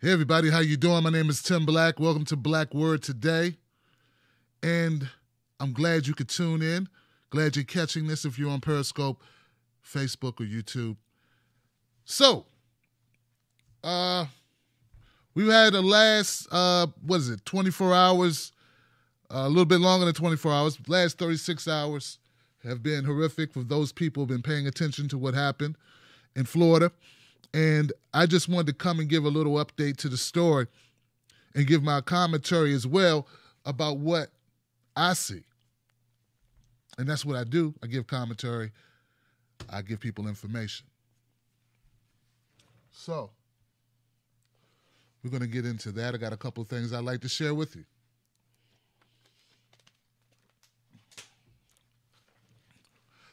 Hey everybody, how you doing? My name is Tim Black. Welcome to Black Word Today. And I'm glad you could tune in. Glad you're catching this if you're on Periscope, Facebook, or YouTube. So, we've had the last, 24 hours, a little bit longer than 24 hours. Last 36 hours have been horrific for those people who have been paying attention to what happened in Florida. And I just wanted to come and give a little update to the story and give my commentary as well about what I see. And that's what I do. I give commentary. I give people information. So, we're going to get into that. I got a couple of things I'd like to share with you.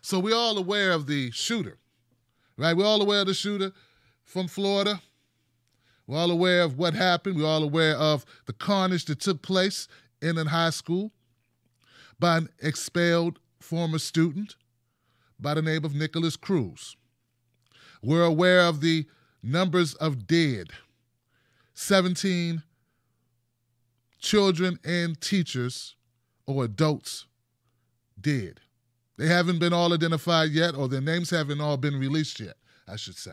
So we're all aware of the shooter, right? We're all aware of the shooter from Florida. We're all aware of what happened. We're all aware of the carnage that took place in a high school by an expelled former student by the name of Nikolas Cruz. We're aware of the numbers of dead. 17 children and teachers or adults dead. They haven't been all identified yet, or their names haven't all been released yet, I should say.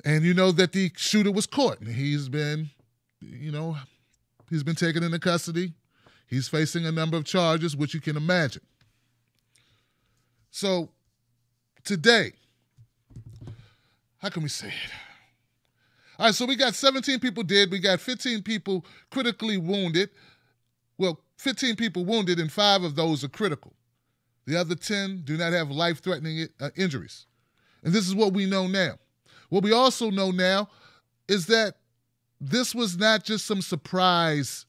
And you know that the shooter was caught. He's been taken into custody. He's facing a number of charges, which you can imagine. So, today, how can we say it? All right, so we got 17 people dead. We got 15 people critically wounded. Well, 15 people wounded, and 5 of those are critical. The other 10 do not have life-threatening injuries. And this is what we know now. What we also know now is that this was not just some surprise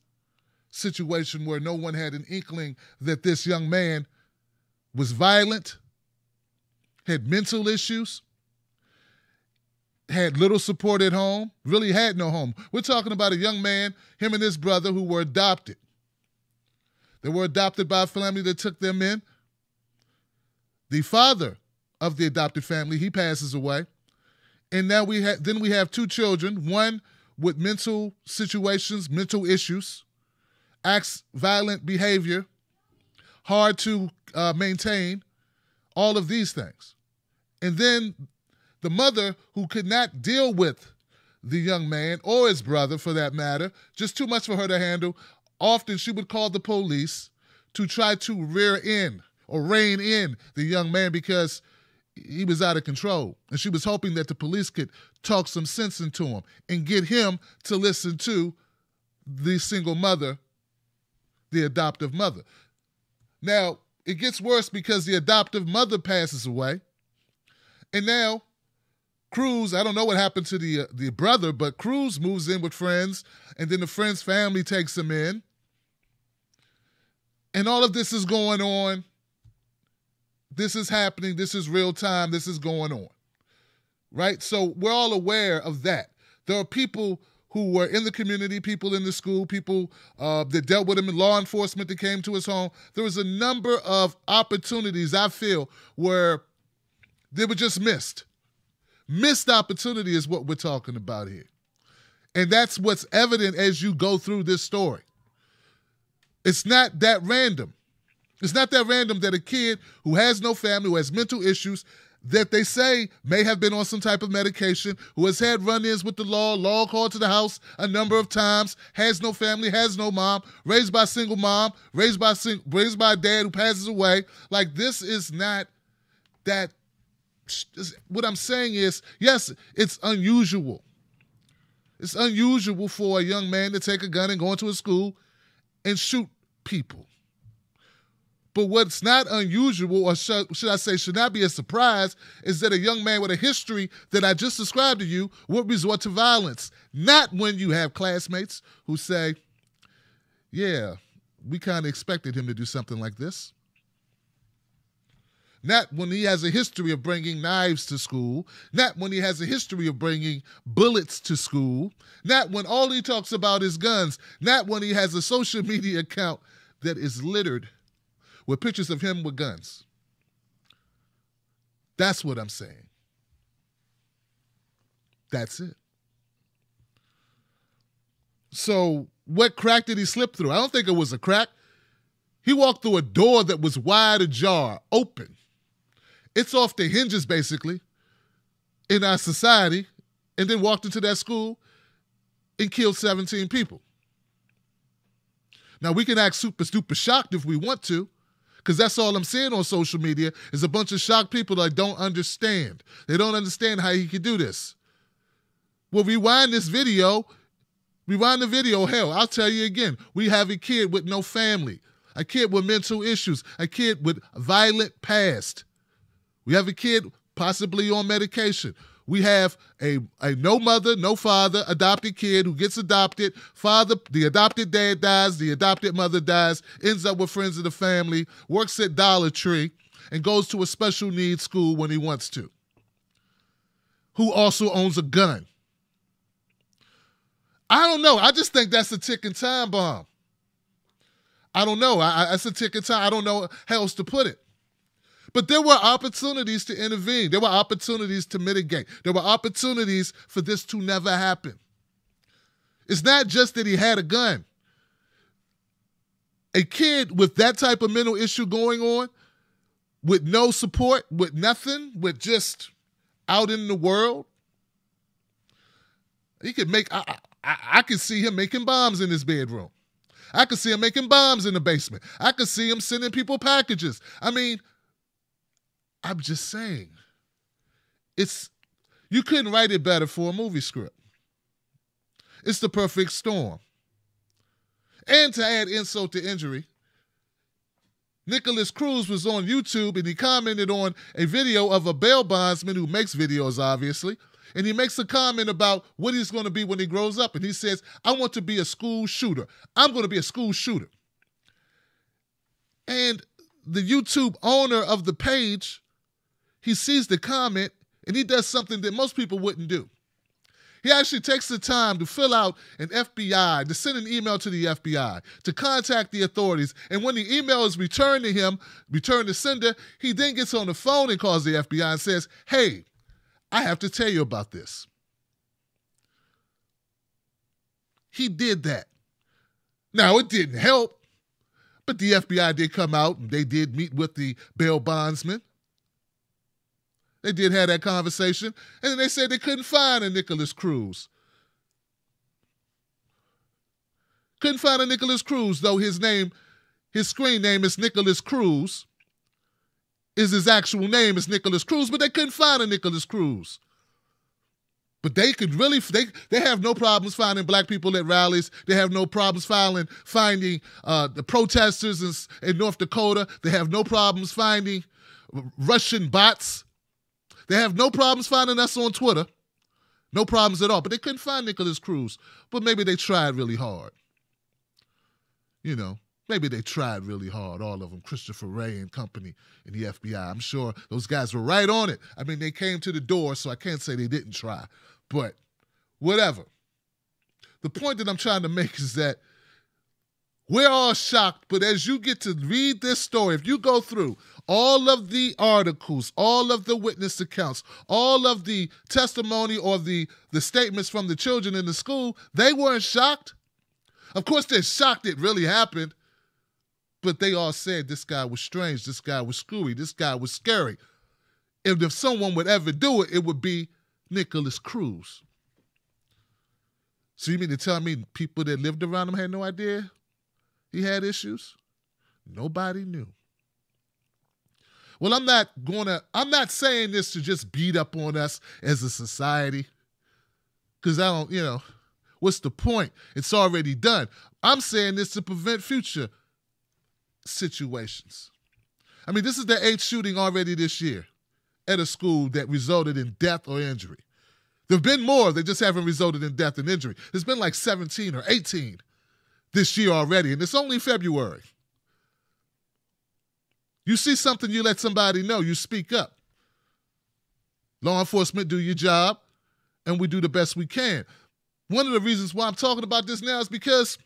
situation where no one had an inkling that this young man was violent, had mental issues, had little support at home, really had no home. We're talking about a young man, him and his brother, who were adopted. They were adopted by a family that took them in. The father of the adopted family, he passes away. And now we have 2 children, one with mental situations, mental issues, acts violent behavior, hard to maintain, all of these things. And then the mother, who could not deal with the young man or his brother for that matter, just too much for her to handle. Often she would call the police to try to rein in the young man because he was out of control. And she was hoping that the police could talk some sense into him and get him to listen to the single mother, the adoptive mother. Now, it gets worse because the adoptive mother passes away. And now, Cruz, I don't know what happened to the brother, but Cruz moves in with friends, and then the friend's family takes him in. And all of this is going on. This is happening. This is real time. This is going on, right? So we're all aware of that. There are people who were in the community, people in the school, people that dealt with him in law enforcement that came to his home. There was a number of opportunities, I feel, where they were just missed. Missed opportunity is what we're talking about here. And that's what's evident as you go through this story. It's not that random. It's not that random that a kid who has no family, who has mental issues, that they say may have been on some type of medication, who has had run-ins with the law called to the house a number of times, has no family, has no mom, raised by a single mom, raised by a dad who passes away. Like, this is not that. What I'm saying is, yes, it's unusual. It's unusual for a young man to take a gun and go into a school and shoot people. But what's not unusual, or should I say should not be a surprise, is that a young man with a history that I just described to you would resort to violence. Not when you have classmates who say, yeah, we kind of expected him to do something like this. Not when he has a history of bringing knives to school. Not when he has a history of bringing bullets to school. Not when all he talks about is guns. Not when he has a social media account that is littered with pictures of him with guns. That's what I'm saying. That's it. So what crack did he slip through? I don't think it was a crack. He walked through a door that was wide ajar, open. It's off the hinges, basically, in our society, and then walked into that school and killed 17 people. Now, we can act super shocked if we want to, because that's all I'm seeing on social media is a bunch of shocked people that don't understand. They don't understand how he could do this. Well, rewind the video. Hell, I'll tell you again. We have a kid with no family, a kid with mental issues, a kid with violent past. We have a kid possibly on medication. We have a no mother, no father, adopted kid who gets adopted. The adopted dad dies, the adopted mother dies, ends up with friends of the family, works at Dollar Tree, and goes to a special needs school when he wants to. Who also owns a gun. I don't know. I just think that's a ticking time bomb. I don't know. That's a ticking time. I don't know how else to put it. But there were opportunities to intervene. There were opportunities to mitigate. There were opportunities for this to never happen. It's not just that he had a gun. A kid with that type of mental issue going on, with no support, with nothing, with just out in the world, he could make, I could see him making bombs in his bedroom. I could see him making bombs in the basement. I could see him sending people packages. I mean, I'm just saying, you couldn't write it better for a movie script. It's the perfect storm. And to add insult to injury, Nikolas Cruz was on YouTube and he commented on a video of a bail bondsman who makes videos, obviously, and he makes a comment about what he's going to be when he grows up. And he says, I want to be a school shooter. I'm going to be a school shooter. And the YouTube owner of the page, he sees the comment and he does something that most people wouldn't do. He actually takes the time to fill out an FBI, to send an email to the FBI, to contact the authorities. And when the email is returned to him, returned to sender, he then gets on the phone and calls the FBI and says, hey, I have to tell you about this. He did that. Now, it didn't help, but the FBI did come out and they did meet with the bail bondsman. They did have that conversation, and then they said they couldn't find a Nikolas Cruz. Couldn't find a Nikolas Cruz, though his screen name is Nikolas Cruz. His actual name is Nikolas Cruz, but they couldn't find a Nikolas Cruz. But they could really, they have no problems finding black people at rallies. They have no problems finding the protesters in North Dakota. They have no problems finding Russian bots. They have no problems finding us on Twitter. No problems at all. But they couldn't find Nikolas Cruz. But maybe they tried really hard. You know, maybe they tried really hard, all of them, Christopher Wray and company in the FBI. I'm sure those guys were right on it. I mean, they came to the door, so I can't say they didn't try. But whatever. The point that I'm trying to make is that we're all shocked, but as you get to read this story, if you go through all of the articles, all of the witness accounts, all of the testimony or the statements from the children in the school, they weren't shocked. Of course, they're shocked it really happened, but they all said this guy was strange, this guy was screwy, this guy was scary. And if someone would ever do it, it would be Nikolas Cruz. So you mean to tell me people that lived around him had no idea he had issues? Nobody knew. Well, I'm not saying this to just beat up on us as a society, because I don't, what's the point? It's already done. I'm saying this to prevent future situations. I mean, this is the 8th shooting already this year at a school that resulted in death or injury. There have been more, they just haven't resulted in death and injury. There's been like 17 or 18 this year already, and it's only February. You see something, you let somebody know, you speak up. Law enforcement, do your job, and we do the best we can. One of the reasons why I'm talking about this now is because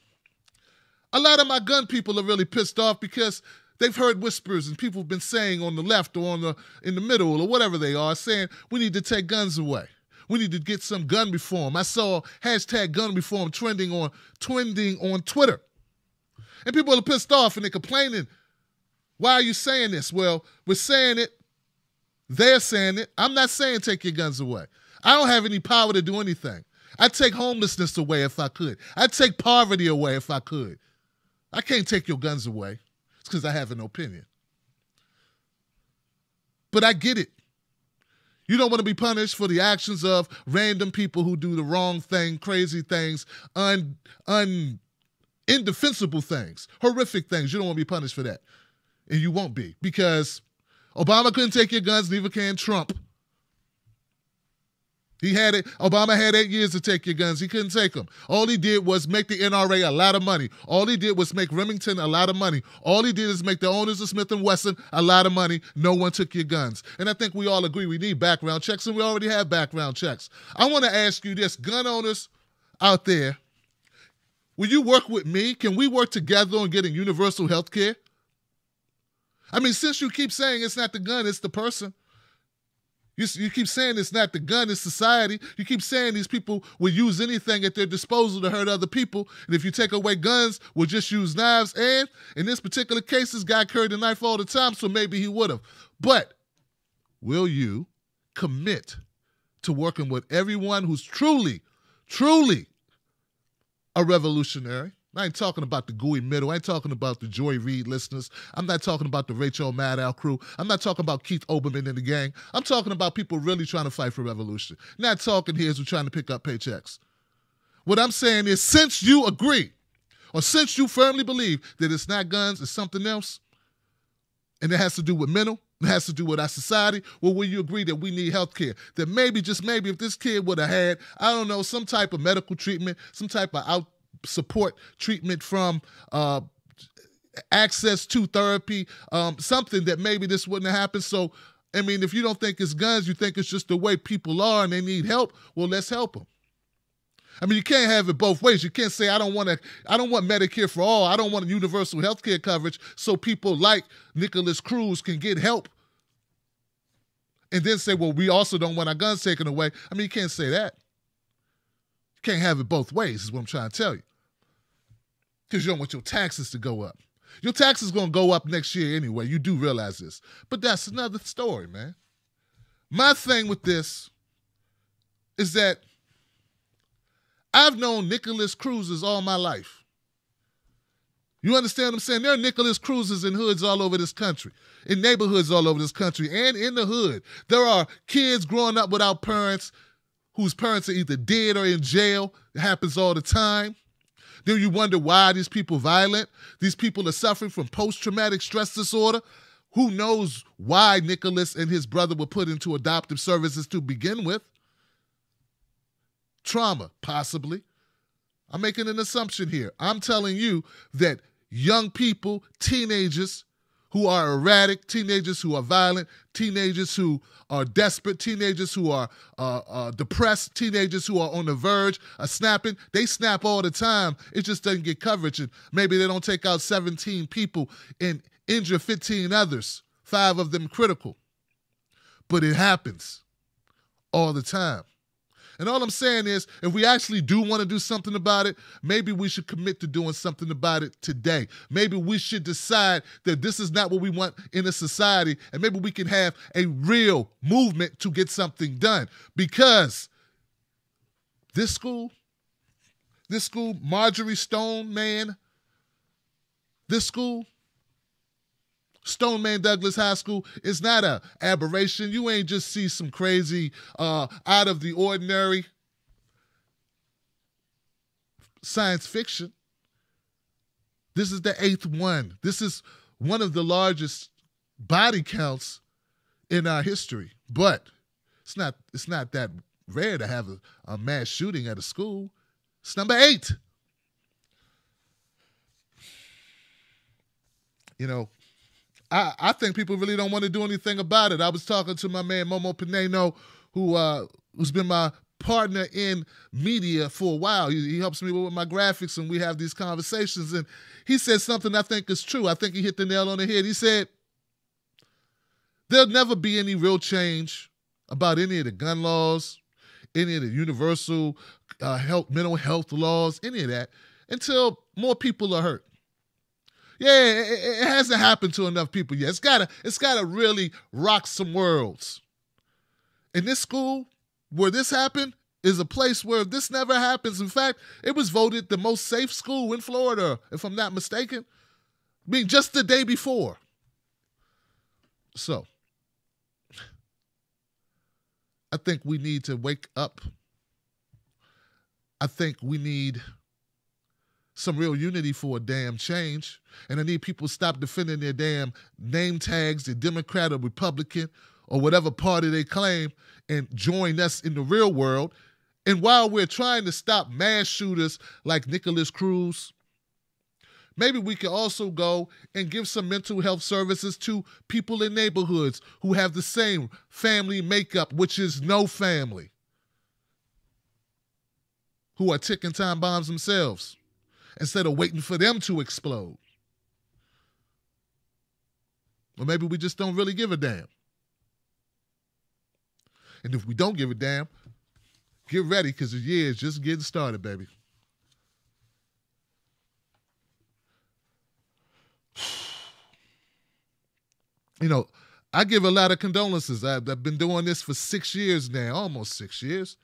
a lot of my gun people are really pissed off because they've heard whispers and people have been saying on the left or in the middle or whatever they are, saying we need to take guns away. We need to get some gun reform. I saw hashtag gun reform trending on Twitter. And people are pissed off and they're complaining. Why are you saying this? Well, we're saying it. They're saying it. I'm not saying take your guns away. I don't have any power to do anything. I'd take homelessness away if I could. I'd take poverty away if I could. I can't take your guns away. It's because I have an opinion. But I get it. You don't want to be punished for the actions of random people who do the wrong thing, crazy things, indefensible things, horrific things. You don't want to be punished for that. And you won't be, because Obama couldn't take your guns, neither can Trump. He had it. Obama had 8 years to take your guns. He couldn't take them. All he did was make the NRA a lot of money. All he did was make Remington a lot of money. All he did is make the owners of Smith & Wesson a lot of money. No one took your guns. And I think we all agree we need background checks, and we already have background checks. I want to ask you this, gun owners out there, will you work with me? Can we work together on getting universal health care? I mean, since you keep saying it's not the gun, it's the person. You keep saying it's not the gun, it's society. You keep saying these people will use anything at their disposal to hurt other people. And if you take away guns, we'll just use knives. And in this particular case, this guy carried a knife all the time, so maybe he would have. But will you commit to working with everyone who's truly, truly a revolutionary? I ain't talking about the gooey middle. I ain't talking about the Joy Reid listeners. I'm not talking about the Rachel Maddow crew. I'm not talking about Keith Olbermann and the gang. I'm talking about people really trying to fight for revolution. Not talking heads who trying to pick up paychecks. What I'm saying is, since you agree, or since you firmly believe that it's not guns, it's something else, and it has to do with mental, it has to do with our society, well, will you agree that we need health care? That maybe, just maybe, if this kid would have had, I don't know, some type of medical treatment, some type of support treatment from access to therapy, something that maybe this wouldn't have happened. So, I mean, if you don't think it's guns, you think it's just the way people are and they need help, well, let's help them. I mean, you can't have it both ways. You can't say, I don't want Medicare for all. I don't want universal health care coverage so people like Nikolas Cruz can get help. And then say, well, we also don't want our guns taken away. I mean, you can't say that. You can't have it both ways is what I'm trying to tell you. Because you don't want your taxes to go up. Your taxes going to go up next year anyway. You do realize this. But that's another story, man. My thing with this is that I've known Nikolas Cruzes all my life. You understand what I'm saying? There are Nikolas Cruzes in hoods all over this country, in neighborhoods all over this country, and in the hood. There are kids growing up without parents whose parents are either dead or in jail. It happens all the time. Then you wonder why these people violent. These people are suffering from post-traumatic stress disorder. Who knows why Nikolas and his brother were put into adoptive services to begin with? Trauma, possibly. I'm making an assumption here. I'm telling you that young people, teenagers who are erratic, teenagers who are violent, teenagers who are desperate, teenagers who are depressed, teenagers who are on the verge of snapping, they snap all the time. It just doesn't get coverage. And maybe they don't take out 17 people and injure 15 others, 5 of them critical. But it happens all the time. And all I'm saying is, if we actually do want to do something about it, maybe we should commit to doing something about it today. Maybe we should decide that this is not what we want in a society, and maybe we can have a real movement to get something done. Because this school, Marjorie Stoneman, this school, Stoneman Douglas High School, is not an aberration. You ain't just see some crazy, out of the ordinary science fiction. This is the 8th one. This is one of the largest body counts in our history. But it's not that rare to have a mass shooting at a school. It's number 8. You know, I think people really don't want to do anything about it. I was talking to my man Momo Pineno, who's been my partner in media for a while. He helps me with my graphics, and we have these conversations. And he said something I think is true. I think he hit the nail on the head. He said, there'll never be any real change about any of the gun laws, any of the universal mental health laws, any of that, until more people are hurt. Yeah, it hasn't happened to enough people yet. It's gotta really rock some worlds. And this school where this happened is a place where this never happens. In fact, it was voted the most safe school in Florida, if I'm not mistaken. I mean, just the day before. So, I think we need to wake up. I think we need some real unity for a damn change. And I need people to stop defending their damn name tags, the Democrat or Republican or whatever party they claim, and join us in the real world. And while we're trying to stop mass shooters like Nikolas Cruz, maybe we can also go and give some mental health services to people in neighborhoods who have the same family makeup, which is no family, who are ticking time bombs themselves instead of waiting for them to explode. Or maybe we just don't really give a damn. And if we don't give a damn, get ready, because the year is just getting started, baby. You know, I give a lot of condolences. I've been doing this for 6 years now, almost 6 years.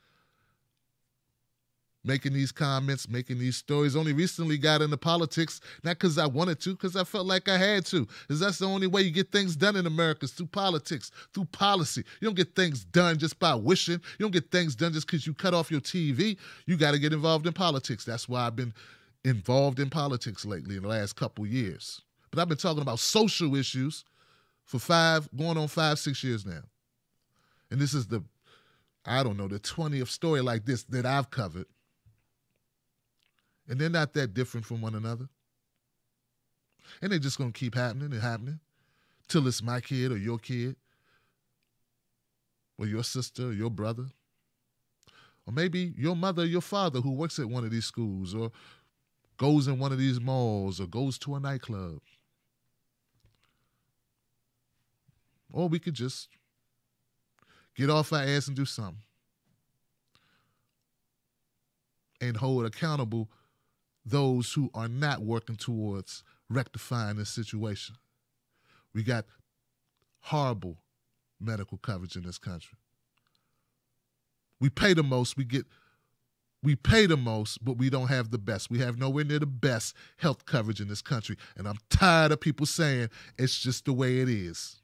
Making these comments, making these stories. Only recently got into politics, not because I wanted to, because I felt like I had to. Because that's the only way you get things done in America, is through politics, through policy. You don't get things done just by wishing. You don't get things done just because you cut off your TV. You got to get involved in politics. That's why I've been involved in politics lately in the last couple years. But I've been talking about social issues for 6 years now. And this is the 20th story like this that I've covered. And they're not that different from one another. And they're just going to keep happening and happening till it's my kid or your kid or your sister or your brother. Or maybe your mother or your father who works at one of these schools or goes in one of these malls or goes to a nightclub. Or we could just get off our ass and do something. And hold accountable those who are not working towards rectifying this situation. We got horrible medical coverage in this country. We pay the most, but we don't have the best. We have nowhere near the best health coverage in this country. And I'm tired of people saying it's just the way it is.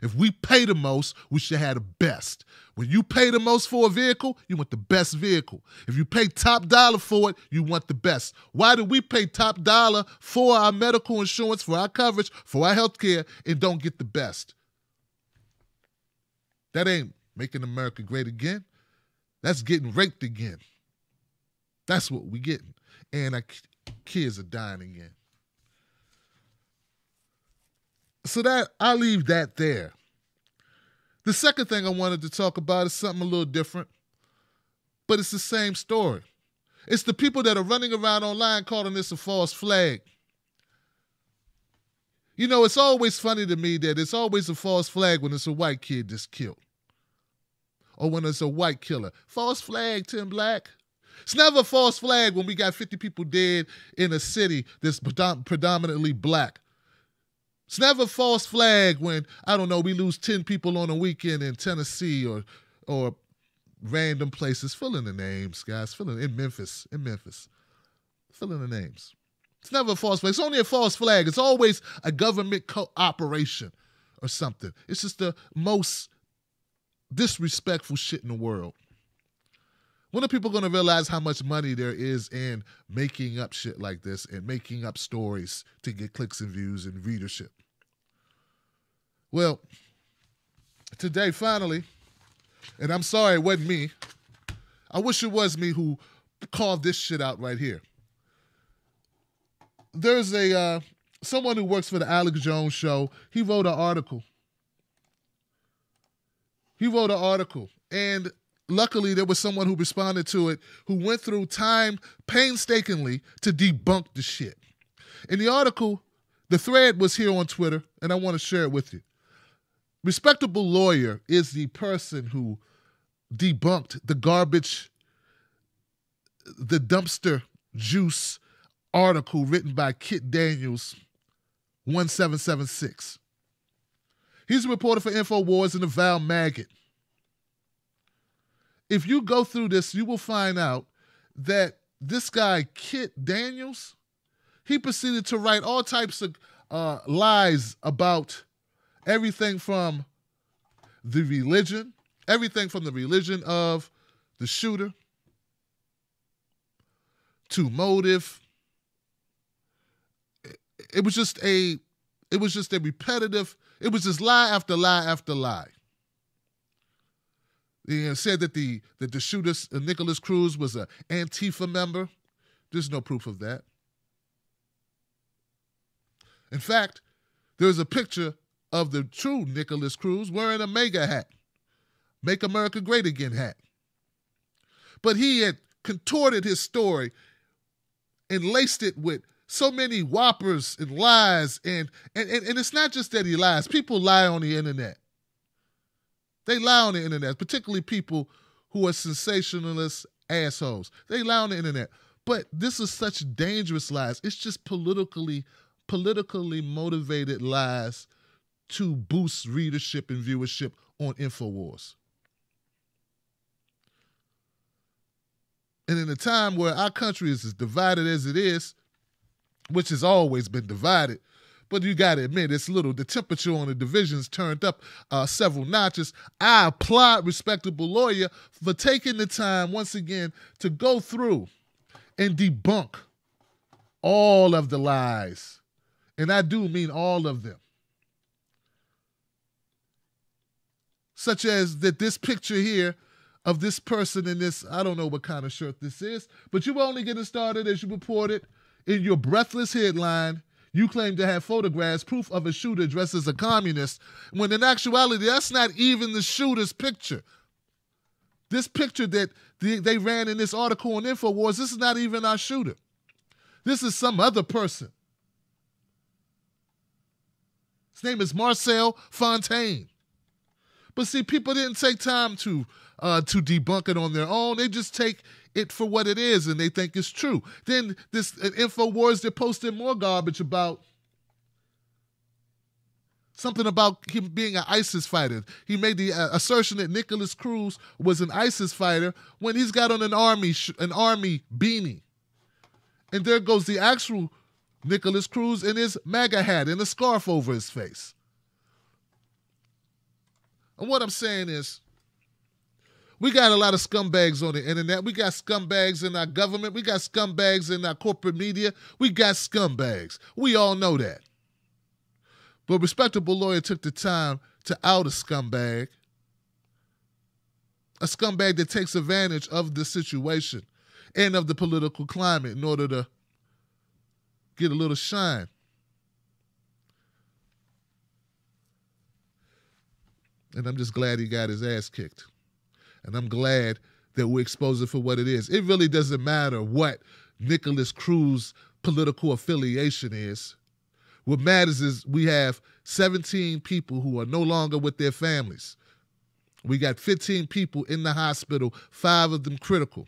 If we pay the most, we should have the best. When you pay the most for a vehicle, you want the best vehicle. If you pay top dollar for it, you want the best. Why do we pay top dollar for our medical insurance, for our coverage, for our health care, and don't get the best? That ain't making America great again. That's getting raped again. That's what we getting. And our kids are dying again. So that I'll leave that there. The second thing I wanted to talk about is something a little different, but it's the same story. It's the people that are running around online calling this a false flag. You know, it's always funny to me that it's always a false flag when it's a white kid that's killed. Or when it's a white killer. False flag, Tim Black. It's never a false flag when we got 50 people dead in a city that's predominantly black. It's never a false flag when, we lose 10 people on a weekend in Tennessee or random places. Fill in the names, guys. In Memphis. Fill in the names. It's never a false flag. It's only a false flag. It's always a government cooperation or something. It's just the most disrespectful shit in the world. When are people going to realize how much money there is in making up shit like this and making up stories to get clicks and views and readership? Well, today, finally, and I'm sorry it wasn't me. I wish it was me who called this shit out right here. There's someone who works for the Alex Jones Show. He wrote an article. And luckily, there was someone who responded to it who went through time painstakingly to debunk the shit. In the article, the thread was here on Twitter, and I want to share it with you. Respectable lawyer is the person who debunked the garbage, the dumpster juice article written by Kit Daniels, 1776. He's a reporter for InfoWars and the Val Maggot. If you go through this, you will find out that this guy, Kit Daniels, he proceeded to write all types of lies about everything from the religion of the shooter to motive. It was just a repetitive, it was just lie after lie after lie. He said that the shooter, Nikolas Cruz, was an Antifa member. There's no proof of that. In fact, there's a picture of the true Nikolas Cruz wearing a MAGA hat, Make America Great Again hat. But he had contorted his story and laced it with so many whoppers and lies. And it's not just that he lies. People lie on the internet. They lie on the internet, particularly people who are sensationalist assholes. They lie on the internet. But this is such dangerous lies. It's just politically motivated lies to boost readership and viewership on InfoWars. And in a time where our country is as divided as it is, which has always been divided, but you got to admit, the temperature on the divisions turned up several notches. I applaud Respectable Lawyer for taking the time, once again, to go through and debunk all of the lies. And I do mean all of them. Such as that this picture here of this person in this, I don't know what kind of shirt this is, but you only getting started as you reported in your breathless headline. You claim to have photographs, proof of a shooter dressed as a communist, when in actuality, that's not even the shooter's picture. This picture that they ran in this article on InfoWars, this is not even our shooter. This is some other person. His name is Marcel Fontaine. But see, people didn't take time to debunk it on their own. They just take it for what it is, and they think it's true. Then this InfoWars, they're posting more garbage about something about him being an ISIS fighter. He made the assertion that Nikolas Cruz was an ISIS fighter when he's got on an army beanie. And there goes the actual Nikolas Cruz in his MAGA hat and a scarf over his face. And what I'm saying is, we got a lot of scumbags on the internet. We got scumbags in our government. We got scumbags in our corporate media. We got scumbags. We all know that. But Respectable Lawyer took the time to out a scumbag that takes advantage of the situation and of the political climate in order to get a little shine. And I'm just glad he got his ass kicked. And I'm glad that we expose it for what it is. It really doesn't matter what Nikolas Cruz's political affiliation is. What matters is we have 17 people who are no longer with their families. We got 15 people in the hospital, 5 of them critical.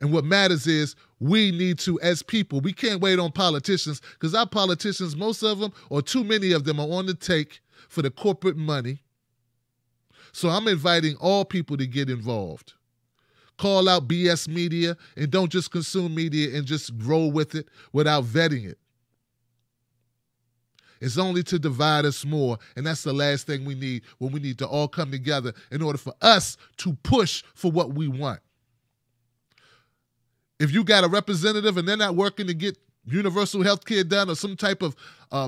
And what matters is we need to, as people, we can't wait on politicians, because our politicians, most of them, or too many of them, are on the take for the corporate money. So I'm inviting all people to get involved. Call out BS media and don't just consume media and just roll with it without vetting it. It's only to divide us more, and that's the last thing we need, when we need to all come together in order for us to push for what we want. If you got a representative and they're not working to get universal health care done or some type of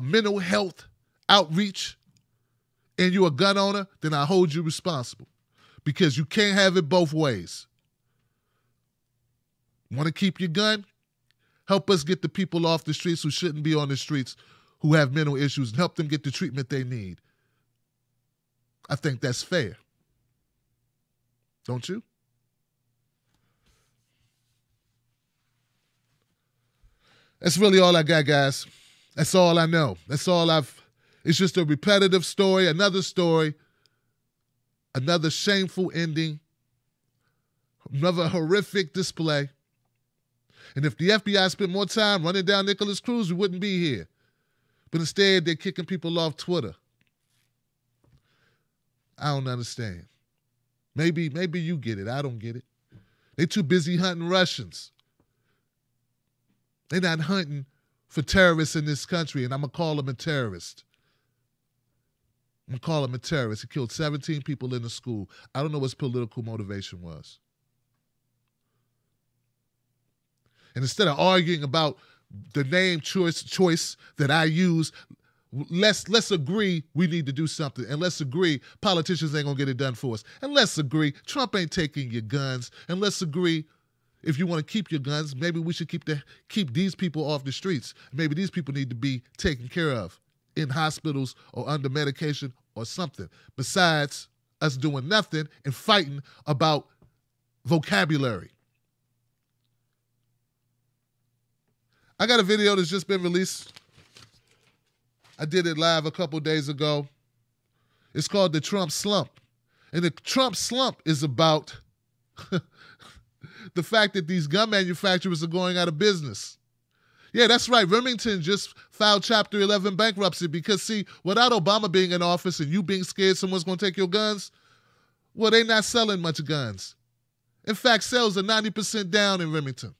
mental health outreach, and you're a gun owner, then I hold you responsible, because you can't have it both ways. Want to keep your gun? Help us get the people off the streets who shouldn't be on the streets, who have mental issues, and help them get the treatment they need. I think that's fair. Don't you? That's really all I got, guys. That's all I know. That's all it's just a repetitive story, another shameful ending Another horrific display. And if the FBI spent more time running down Nikolas Cruz, we wouldn't be here. But instead, they're kicking people off Twitter. I don't understand. Maybe you get it. I don't get it. They're too busy hunting Russians. They're not hunting for terrorists in this country, and I'm going to call them a terrorist. I'm going to call him a terrorist. He killed 17 people in the school. I don't know what his political motivation was. And instead of arguing about the name choice that I use, let's agree we need to do something. And let's agree politicians ain't going to get it done for us. And let's agree Trump ain't taking your guns. And let's agree if you want to keep your guns, maybe we should keep these people off the streets. Maybe these people need to be taken care of in hospitals or under medication or something, besides us doing nothing and fighting about vocabulary. I got a video that's just been released. I did it live a couple days ago. It's called The Trump Slump. And the Trump Slump is about the fact that these gun manufacturers are going out of business. Yeah, that's right. Remington just filed Chapter 11 bankruptcy because, see, without Obama being in office and you being scared someone's going to take your guns, well, they're not selling much guns. In fact, sales are 90% down in Remington.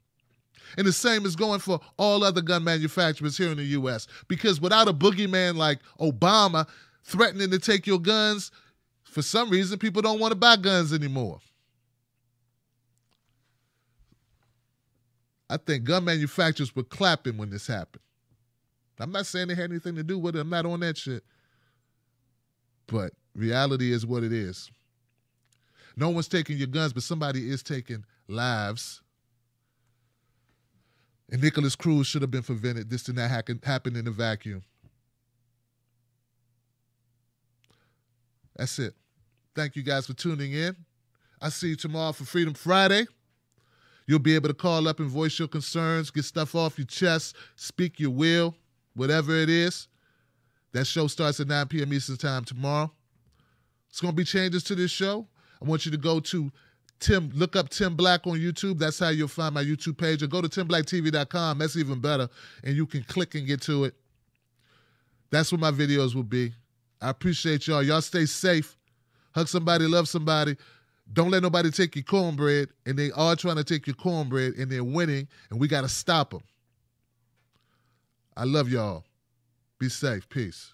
And the same is going for all other gun manufacturers here in the U.S. Because without a boogeyman like Obama threatening to take your guns, for some reason, people don't want to buy guns anymore. I think gun manufacturers were clapping when this happened. I'm not saying they had anything to do with it. I'm not on that shit. But reality is what it is. No one's taking your guns, but somebody is taking lives. And Nikolas Cruz should have been prevented. This did not happen in a vacuum. That's it. Thank you guys for tuning in. I'll see you tomorrow for Freedom Friday. You'll be able to call up and voice your concerns, get stuff off your chest, speak your will, whatever it is. That show starts at 9 p.m. Eastern Time tomorrow. It's going to be changes to this show. I want you to go to look up Tim Black on YouTube. That's how you'll find my YouTube page. Or go to timblacktv.com. That's even better. And you can click and get to it. That's where my videos will be. I appreciate y'all. Y'all stay safe. Hug somebody, love somebody. Don't let nobody take your cornbread. And they are trying to take your cornbread, and they're winning, and we got to stop them. I love y'all. Be safe. Peace.